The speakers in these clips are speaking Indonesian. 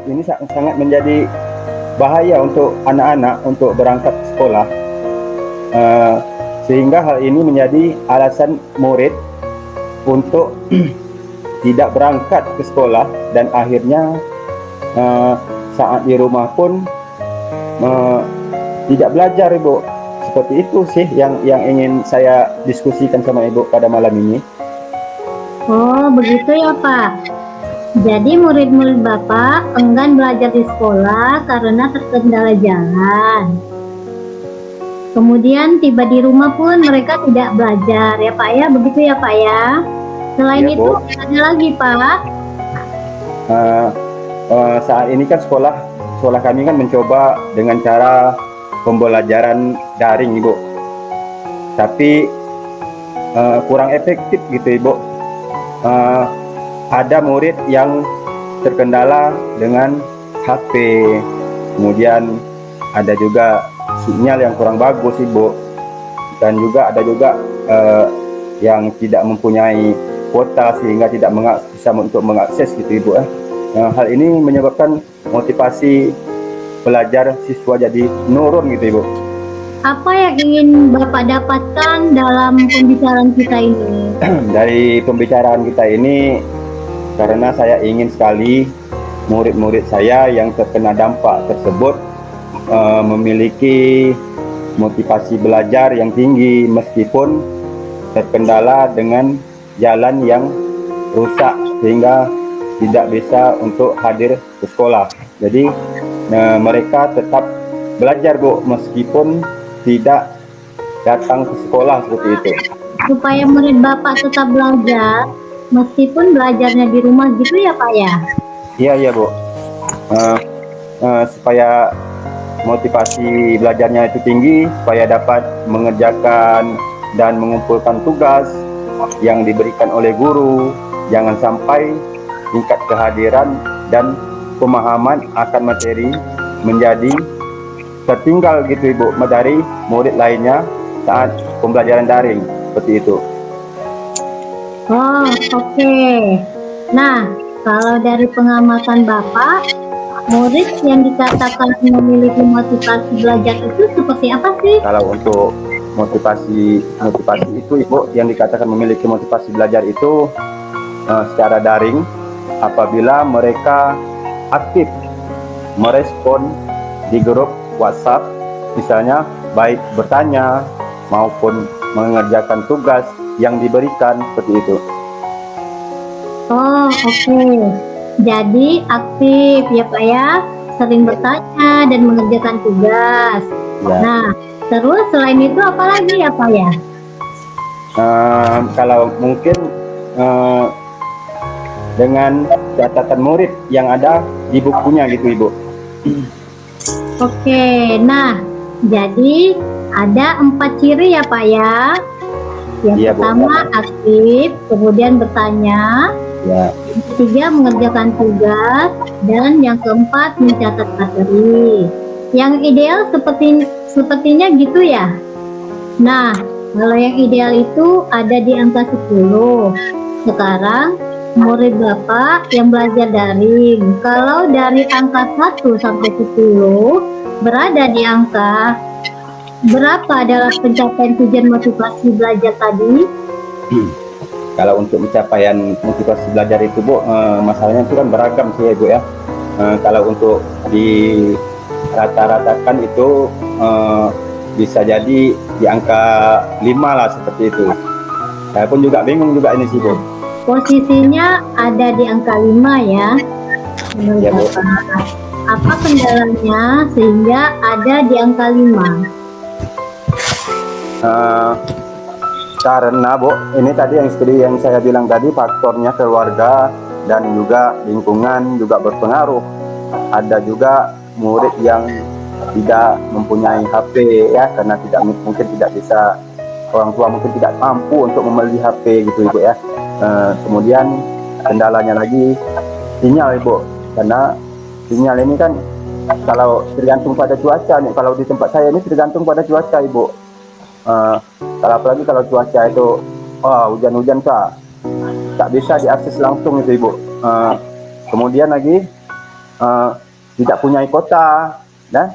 Ini sangat menjadi bahaya untuk anak-anak untuk berangkat sekolah, sehingga hal ini menjadi alasan murid untuk tidak berangkat ke sekolah, dan akhirnya saat di rumah pun tidak belajar, Ibu. Seperti itu sih yang ingin saya diskusikan sama Ibu pada malam ini. Oh, begitu ya Pak. Jadi murid-murid Bapak enggan belajar di sekolah karena terkendala jalan. Kemudian tiba di rumah pun mereka tidak belajar ya Pak ya, begitu ya Pak ya. Selain Ya, itu Bu. ada lagi Pak. Saat ini kan sekolah kami kan mencoba dengan cara pembelajaran daring, Ibu. Tapi kurang efektif gitu, Ibu. Ada murid yang terkendala dengan HP, kemudian ada juga sinyal yang kurang bagus, Ibu, dan juga ada juga yang tidak mempunyai kuota sehingga tidak bisa untuk mengakses gitu, Ibu. Hal ini menyebabkan motivasi belajar siswa jadi menurun gitu, Ibu. Apa yang ingin Bapak dapatkan dalam pembicaraan kita ini? Dari pembicaraan kita ini, karena saya ingin sekali murid-murid saya yang terkena dampak tersebut memiliki motivasi belajar yang tinggi meskipun terkendala dengan jalan yang rusak sehingga tidak bisa untuk hadir ke sekolah. Jadi mereka tetap belajar, Bu, meskipun tidak datang ke sekolah seperti itu. Supaya murid Bapak tetap belajar meskipun belajarnya di rumah gitu ya Pak ya? Iya, Bu. Supaya motivasi belajarnya itu tinggi, supaya dapat mengerjakan dan mengumpulkan tugas yang diberikan oleh guru. Jangan sampai tingkat kehadiran dan pemahaman akan materi menjadi tertinggal gitu, Ibu, dari murid lainnya saat pembelajaran daring seperti itu. Oh, oke. Nah, kalau dari pengamatan Bapak, murid yang dikatakan memiliki motivasi belajar itu seperti apa sih? Kalau untuk motivasi itu, Ibu, yang dikatakan memiliki motivasi belajar itu secara daring apabila mereka aktif merespon di grup WhatsApp, misalnya baik bertanya maupun mengerjakan tugas yang diberikan seperti itu. Oh, oke. Jadi aktif ya Pak ya, sering bertanya dan mengerjakan tugas. Ya. Nah, terus selain itu apa lagi ya Pak ya? Kalau mungkin dengan catatan murid yang ada di bukunya gitu, Ibu. Oke, nah jadi ada 4 ciri ya Pak ya. Yang Iya, Bu. pertama aktif, kemudian bertanya, Ya. yang ketiga mengerjakan tugas, dan yang keempat mencatat materi. Yang ideal sepertinya gitu ya. Nah, kalau yang ideal itu ada di angka 10. Sekarang murid Bapak yang belajar daring, kalau dari angka 1 sampai 10 berada di angka berapa dalam pencapaian tujuan motivasi belajar tadi? Kalau untuk pencapaian motivasi belajar itu, Bu, masalahnya itu kan beragam sih ya, Bu ya. Kalau untuk di rata-ratakan itu bisa jadi di angka 5 lah seperti itu. Saya pun juga bingung juga ini sih, Bu. Posisinya ada di angka 5 ya, menurut Ya, Bu. Bapak. Apa kendalanya sehingga ada di angka 5? Eh, karena, Bu, ini tadi yang seperti yang saya bilang tadi, faktornya keluarga dan juga lingkungan juga berpengaruh. Ada juga murid yang tidak mempunyai HP ya, karena mungkin tidak bisa, orang tua mungkin tidak mampu untuk membeli HP gitu, Ibu ya. Kemudian kendalanya lagi sinyal, Ibu, karena sinyal ini kan kalau tergantung pada cuaca nih. Kalau di tempat saya ini tergantung pada cuaca, Ibu. Kalau apalagi kalau cuaca itu hujan-hujan kah, tak bisa diakses langsung itu, Ibu. Kemudian lagi tidak punya kuota, dan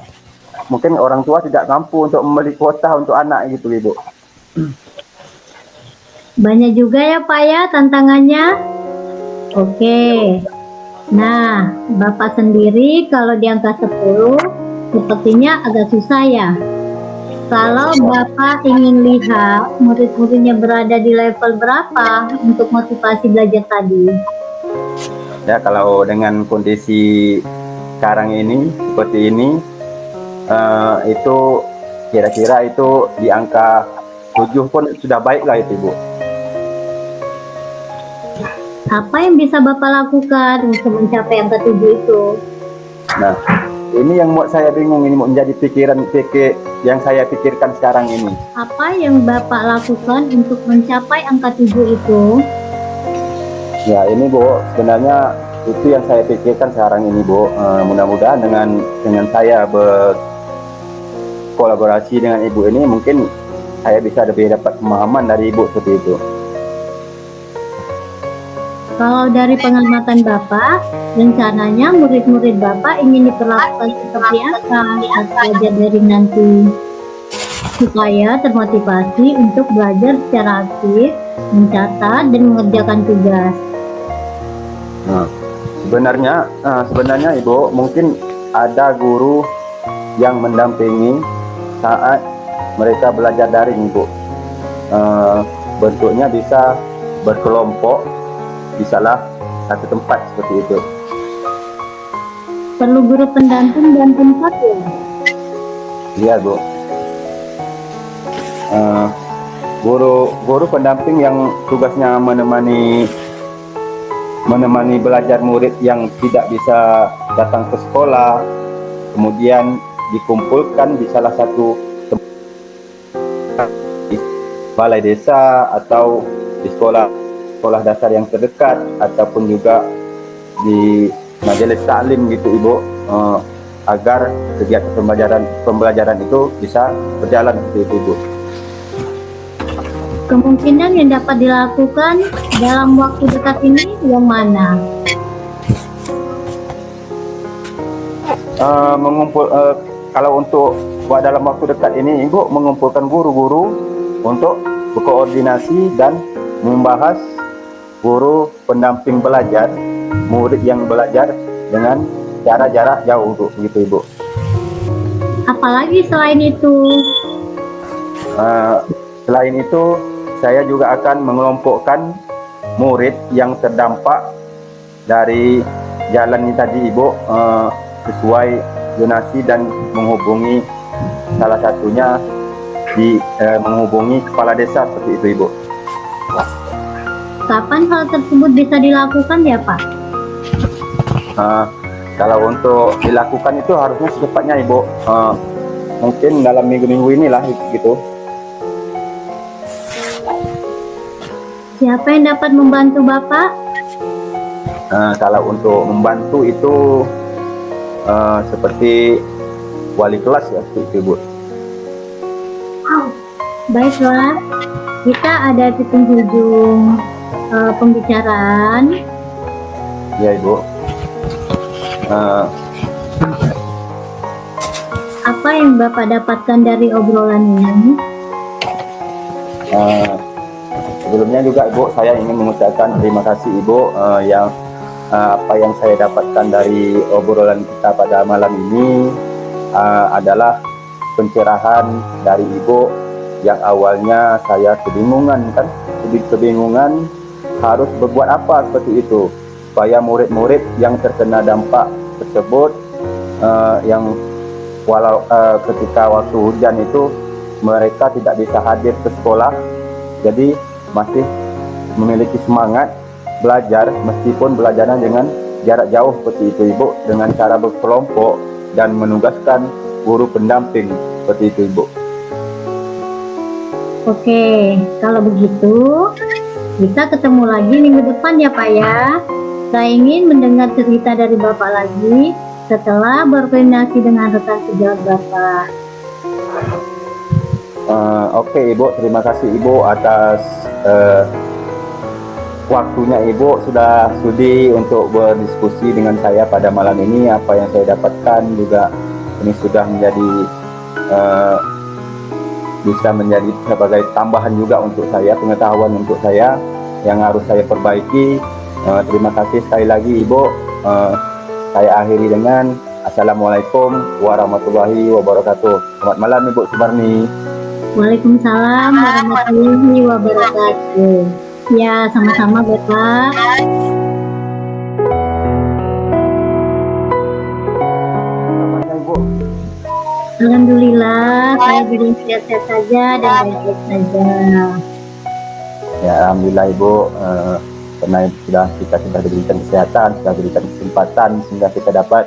mungkin orang tua tidak mampu untuk membeli kuota untuk anak gitu, Ibu. Banyak juga ya Pak ya tantangannya. Oke. Nah, Bapak sendiri kalau di angka 10 sepertinya agak susah ya. Kalau Bapak ingin lihat murid-muridnya berada di level berapa untuk motivasi belajar tadi? Ya, kalau dengan kondisi sekarang ini seperti ini, itu kira-kira itu di angka 7 pun sudah baik lah itu, Ibu. Apa yang bisa Bapak lakukan untuk mencapai angka 7 itu? Nah, ini yang buat saya bingung, ini mau menjadi yang saya pikirkan sekarang ini. Apa yang Bapak lakukan untuk mencapai angka 7 itu? Ya, ini, Bu, sebenarnya itu yang saya pikirkan sekarang ini, Bu. Mudah-mudahan dengan saya berkolaborasi dengan Ibu ini, mungkin saya bisa lebih dapat pemahaman dari Ibu seperti itu. Kalau dari pengamatan Bapak, rencananya murid-murid Bapak ingin diperlakukan seperti apa saat belajar daring nanti? Supaya termotivasi untuk belajar secara aktif, mencatat, dan mengerjakan tugas. Nah, sebenarnya Ibu, mungkin ada guru yang mendampingi saat mereka belajar daring, Ibu. Bentuknya bisa berkelompok, bisalah satu tempat seperti itu. Perlu guru pendamping dan tempat ya? Iya, Bu. Guru pendamping yang tugasnya menemani belajar murid yang tidak bisa datang ke sekolah, kemudian dikumpulkan di salah satu tempat, di balai desa atau di sekolah dasar yang terdekat, ataupun juga di majelis taklim gitu, Ibu, agar kegiatan pembelajaran itu bisa berjalan seperti itu, Ibu. Kemungkinan yang dapat dilakukan dalam waktu dekat ini yang mana? Kalau untuk dalam waktu dekat ini, Ibu mengumpulkan guru-guru untuk berkoordinasi dan membahas guru pendamping belajar murid yang belajar dengan jarak jauh, Bu, begitu, Ibu. Apalagi selain itu? Selain itu, saya juga akan mengelompokkan murid yang terdampak dari jalan ini tadi, Ibu, sesuai zonasi, dan menghubungi salah satunya menghubungi kepala desa seperti itu, Ibu. Kapan hal tersebut bisa dilakukan ya Pak? Kalau untuk dilakukan itu harusnya secepatnya, Ibu. Mungkin dalam minggu-minggu inilah gitu. Siapa yang dapat membantu Bapak? Kalau untuk membantu itu seperti wali kelas ya, Ibu. Baiklah, kita ada di penghujung pembicaraan. Ya, Ibu. Apa yang Bapak dapatkan dari obrolan ini? Sebelumnya juga, Ibu, saya ingin mengucapkan terima kasih, Ibu, yang apa yang saya dapatkan dari obrolan kita pada malam ini adalah pencerahan dari Ibu yang awalnya saya kebingungan kan, kebingungan harus berbuat apa seperti itu supaya murid-murid yang terkena dampak tersebut yang walau ketika waktu hujan itu mereka tidak bisa hadir ke sekolah, jadi masih memiliki semangat belajar meskipun belajarnya dengan jarak jauh seperti itu Ibu, dengan cara berkelompok dan menugaskan guru pendamping seperti itu Ibu. Oke, kalau begitu kita ketemu lagi minggu depan ya Pak ya. Saya ingin mendengar cerita dari Bapak lagi setelah berkoordinasi dengan rekan sejawat Bapak. Oke Ibu, terima kasih Ibu atas waktunya Ibu sudah sudi untuk berdiskusi dengan saya pada malam ini. Apa yang saya dapatkan juga ini sudah menjadi bisa menjadi sebagai tambahan juga untuk saya, pengetahuan untuk saya yang harus saya perbaiki. Terima kasih sekali lagi Ibu. Saya akhiri dengan Assalamualaikum warahmatullahi wabarakatuh. Selamat malam Ibu Sumarni. Waalaikumsalam warahmatullahi wabarakatuh. Ya, sama-sama Bapak. Kabarnya Ibu? Alhamdulillah, saya juga sehat-sehat saja dan baik-baik saja. Ya, alhamdulillah Ibu, karena kita sudah diberikan kesehatan, sudah diberikan kesempatan sehingga kita dapat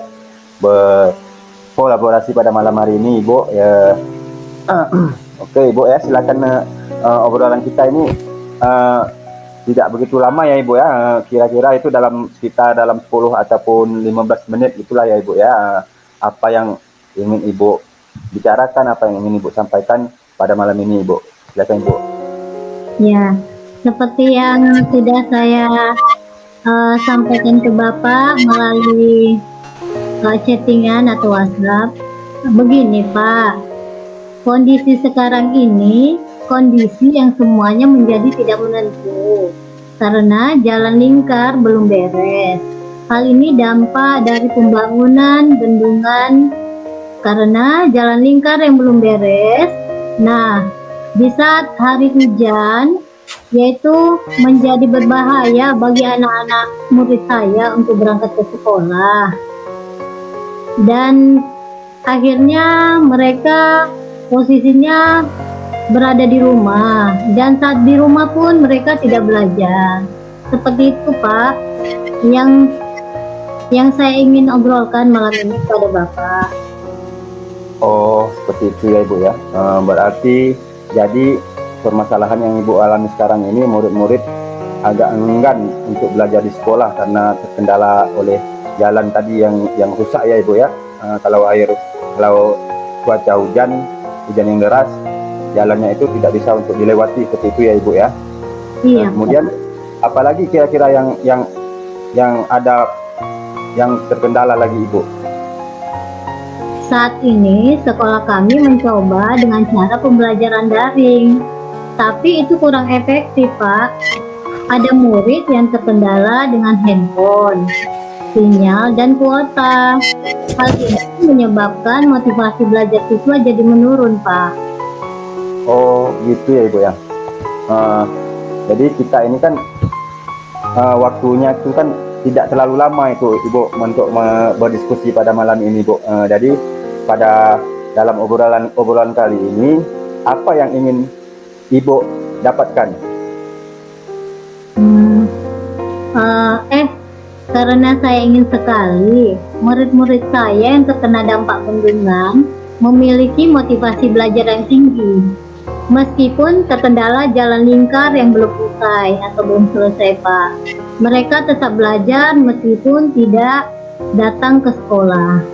berkolaborasi pada malam hari ini Ibu. Ya, oke Ibu ya, silakan obrolan kita ini tidak begitu lama ya Ibu ya, kira-kira itu dalam sekitar dalam 10 ataupun 15 menit itulah ya Ibu ya. Apa yang ingin Ibu bicarakan, apa yang ingin Ibu sampaikan pada malam ini Ibu, silakan Ibu. Ya, seperti yang sudah saya sampaikan ke Bapak melalui chattingan atau WhatsApp, begini Pak, kondisi sekarang ini kondisi yang semuanya menjadi tidak menentu karena jalan lingkar belum beres. Hal ini dampak dari pembangunan bendungan karena jalan lingkar yang belum beres. Nah, di saat hari hujan, yaitu menjadi berbahaya bagi anak-anak murid saya untuk berangkat ke sekolah. Dan akhirnya mereka posisinya berada di rumah, dan saat di rumah pun mereka tidak belajar. Seperti itu Pak, yang saya ingin obrolkan malam ini pada Bapak. Oh, seperti itu ya Ibu ya. Berarti jadi permasalahan yang Ibu alami sekarang ini, murid-murid agak enggan untuk belajar di sekolah karena terkendala oleh jalan tadi yang rusak ya Ibu ya. Kalau cuaca hujan yang deras, jalannya itu tidak bisa untuk dilewati seperti itu ya Ibu ya. Iya. Kemudian apalagi kira-kira yang ada yang terkendala lagi Ibu? Saat ini sekolah kami mencoba dengan cara pembelajaran daring, tapi itu kurang efektif Pak. Ada murid yang terkendala dengan handphone, sinyal, dan kuota. Hal ini menyebabkan motivasi belajar siswa jadi menurun Pak. Oh gitu ya Ibu ya. Jadi kita ini kan waktunya itu kan tidak terlalu lama itu Ibu untuk berdiskusi pada malam ini Ibu. Jadi pada dalam obrolan kali ini, apa yang ingin Ibu dapatkan? Karena saya ingin sekali murid-murid saya yang terkena dampak bendungan memiliki motivasi belajar yang tinggi. Meskipun terkendala jalan lingkar yang belum usai atau belum selesai Pak, mereka tetap belajar meskipun tidak datang ke sekolah.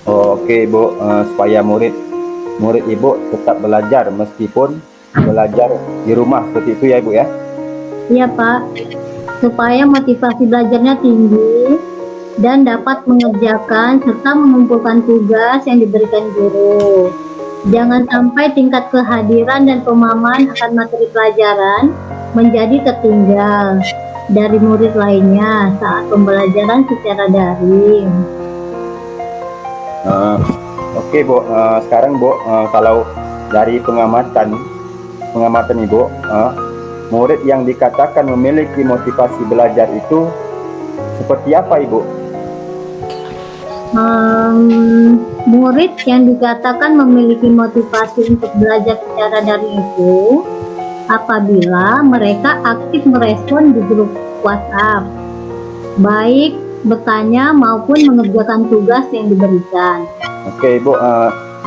Oke Ibu, supaya murid Ibu tetap belajar meskipun belajar di rumah seperti itu ya Ibu ya? Iya Pak, supaya motivasi belajarnya tinggi dan dapat mengerjakan serta mengumpulkan tugas yang diberikan guru. Jangan sampai tingkat kehadiran dan pemahaman akan materi pelajaran menjadi tertinggal. dari murid lainnya saat pembelajaran secara daring. Oke, Bu. Sekarang, Bu, kalau dari pengamatan Ibu, murid yang dikatakan memiliki motivasi belajar itu seperti apa, Ibu? Murid yang dikatakan memiliki motivasi untuk belajar secara daring itu apabila mereka aktif merespon di grup WhatsApp, baik bertanya maupun mengerjakan tugas yang diberikan. Oke, Ibu.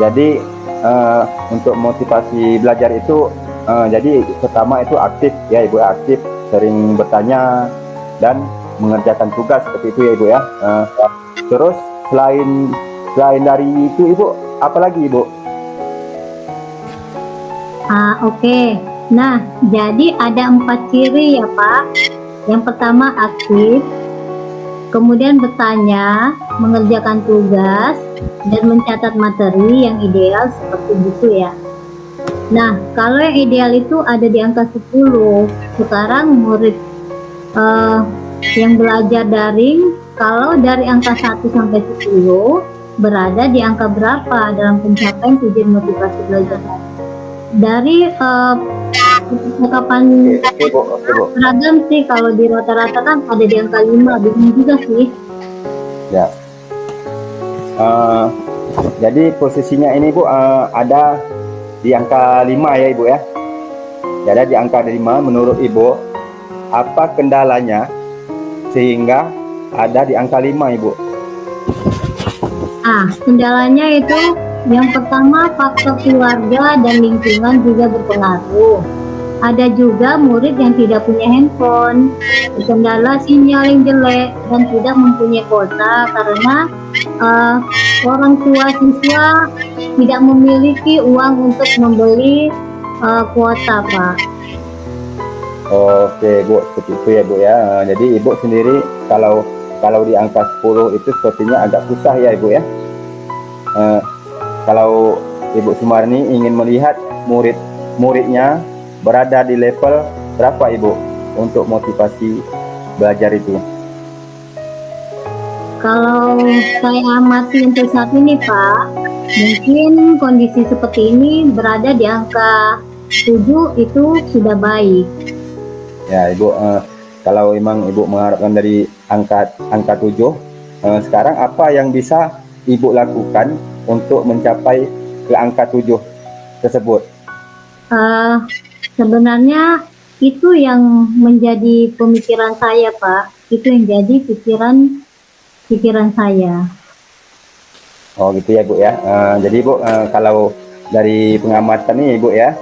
Jadi untuk motivasi belajar itu, jadi pertama itu aktif ya, Ibu, aktif, sering bertanya dan mengerjakan tugas seperti itu ya, Ibu ya. Terus selain dari itu, Ibu, apalagi, Ibu? Oke. Nah, jadi ada 4 ciri ya, Pak. Yang pertama aktif, kemudian bertanya, mengerjakan tugas, dan mencatat materi yang ideal seperti itu ya. Nah, kalau yang ideal itu ada di angka 10. Sekarang murid yang belajar daring, kalau dari angka 1 sampai 10 berada di angka berapa dalam pencapaian tujuan motivasi belajar? Dari percakapan beragam sih, kalau di rata-rata kan ada di angka 5, bingung juga sih. Ya. Jadi posisinya ini, Bu, ada di angka 5 ya, Ibu ya. Jadi di angka 5 menurut Ibu, apa kendalanya sehingga ada di angka 5, Ibu? Kendalanya itu yang pertama faktor keluarga dan lingkungan juga berpengaruh. Ada juga murid yang tidak punya handphone, kendala sinyal yang jelek, dan tidak mempunyai kuota karena orang tua siswa tidak memiliki uang untuk membeli kuota, Pak. Oke, Bu, seperti itu ya, Bu ya. Jadi Ibu sendiri kalau di angka 10 itu sepertinya agak susah ya, Ibu ya. Kalau Ibu Sumarni ingin melihat muridnya berada di level berapa, Ibu, untuk motivasi belajar itu? Kalau saya amati untuk saat ini, Pak, mungkin kondisi seperti ini berada di angka 7 itu sudah baik. Ya, Ibu, kalau memang Ibu mengharapkan dari angka 7, sekarang apa yang bisa Ibu lakukan untuk mencapai ke angka 7 tersebut? Sebenarnya itu yang menjadi pemikiran saya, Pak. Itu yang jadi pikiran saya. Oh gitu ya, Bu ya. Jadi Bu, kalau dari pengamatan nih, Ibu ya,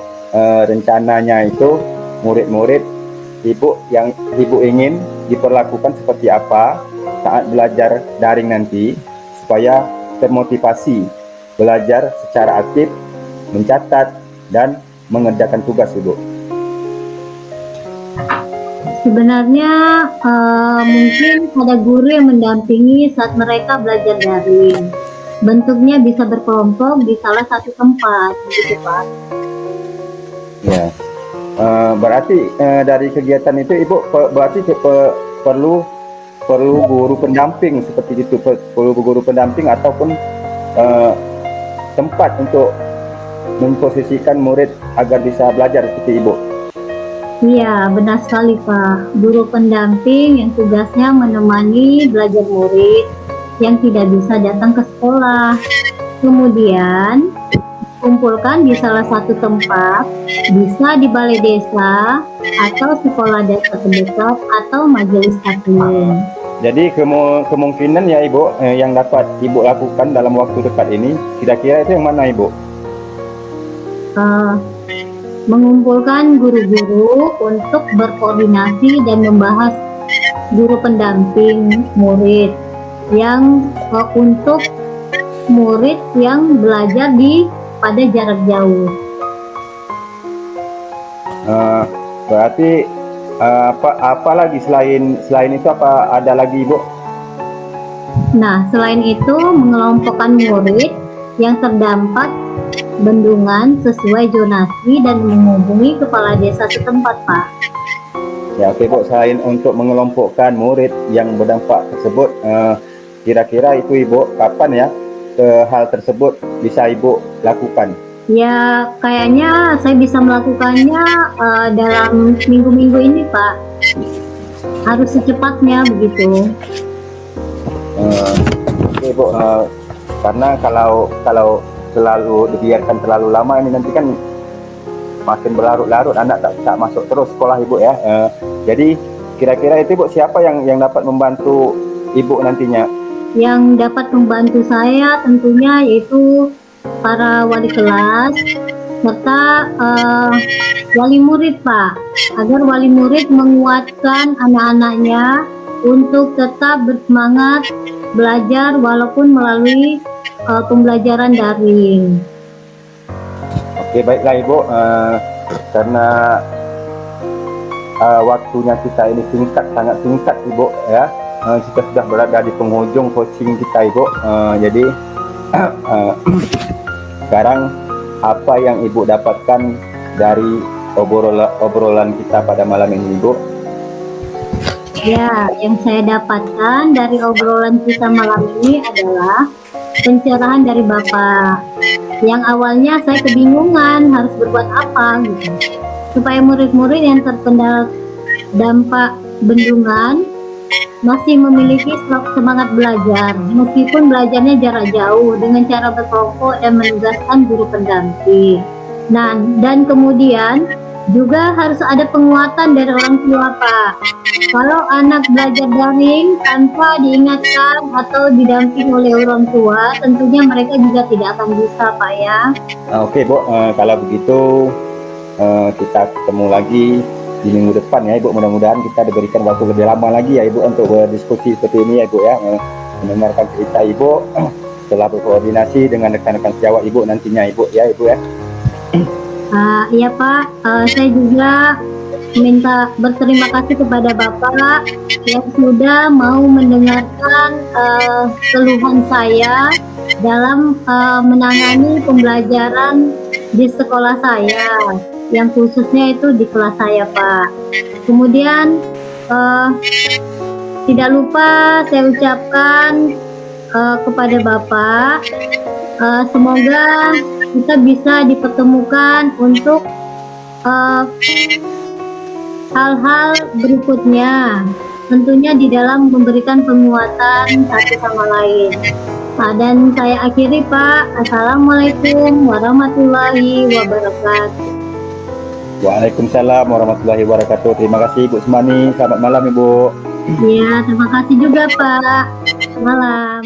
rencananya itu murid-murid Ibu yang Ibu ingin diperlakukan seperti apa saat belajar daring nanti supaya termotivasi belajar secara aktif, mencatat dan mengerjakan tugas, Ibu. Sebenarnya mungkin ada guru yang mendampingi saat mereka belajar daring. Bentuknya bisa berkelompok di salah satu tempat, gitu, Pak. Ya, berarti dari kegiatan itu Ibu berarti perlu guru pendamping seperti itu, perlu guru pendamping ataupun tempat untuk memposisikan murid agar bisa belajar seperti Ibu. Iya, benar sekali, Pak. Guru pendamping yang tugasnya menemani belajar murid yang tidak bisa datang ke sekolah. Kemudian kumpulkan di salah satu tempat, bisa di balai desa atau sekolah desa terdekat atau majelis taklim. Jadi kemungkinan ya, Ibu, yang dapat Ibu lakukan dalam waktu dekat ini, kira-kira itu yang mana, Ibu? Mengumpulkan guru-guru untuk berkoordinasi dan membahas guru pendamping murid yang untuk murid yang belajar pada jarak jauh. Berarti apa lagi selain itu, apa ada lagi, Ibu? Nah, selain itu mengelompokkan murid yang terdampak bendungan sesuai zonasi dan menghubungi kepala desa setempat, Pak. Ya, oke Bu, selain untuk mengelompokkan murid yang berdampak tersebut, kira-kira itu Ibu kapan ya hal tersebut bisa Ibu lakukan? Ya, kayaknya saya bisa melakukannya dalam minggu-minggu ini, Pak. Harus secepatnya begitu. Oke Bu, karena kalau selalu dibiarkan terlalu lama ini nanti kan makin berlarut-larut, anak tak masuk terus sekolah Ibu ya. Jadi kira-kira itu Bu, siapa yang dapat membantu Ibu nantinya? Yang dapat membantu saya tentunya yaitu para wali kelas serta wali murid, Pak, agar wali murid menguatkan anak-anaknya untuk tetap bersemangat belajar walaupun melalui pembelajaran daring. Oke, baiklah Ibu, karena waktunya kita ini sangat singkat Ibu ya. Kita sudah berada di penghujung coaching kita Ibu. Jadi sekarang apa yang Ibu dapatkan dari obrolan kita pada malam ini Ibu? Ya, yang saya dapatkan dari obrolan kita malam ini adalah pencerahan dari Bapak. Yang awalnya saya kebingungan harus berbuat apa gitu. Supaya murid-murid yang terkendala dampak bendungan masih memiliki semangat belajar, meskipun belajarnya jarak jauh dengan cara berkelompok dan menugaskan guru pendamping. Nah, dan kemudian juga harus ada penguatan dari orang tua, Pak. Kalau anak belajar daring tanpa diingatkan atau didamping oleh orang tua, tentunya mereka juga tidak akan bisa, Pak ya. Oke Bu, kalau begitu kita ketemu lagi di minggu depan ya Ibu. Mudah-mudahan kita diberikan waktu lebih lama lagi ya Ibu untuk berdiskusi seperti ini ya Ibu ya, mendengarkan cerita Ibu setelah berkoordinasi dengan rekan-rekan sejawat Ibu nantinya Ibu ya Ibu ya. Iya Pak, saya juga minta berterima kasih kepada Bapak yang sudah mau mendengarkan keluhan saya dalam menangani pembelajaran di sekolah saya, yang khususnya itu di kelas saya Pak. Kemudian tidak lupa saya ucapkan kepada Bapak, semoga kita bisa dipertemukan untuk hal-hal berikutnya, tentunya di dalam memberikan penguatan satu sama lain. Dan saya akhiri Pak, Assalamualaikum warahmatullahi wabarakatuh. Waalaikumsalam warahmatullahi wabarakatuh. Terima kasih Ibu Semani, selamat malam Ibu. Ya, terima kasih juga Pak. Malam.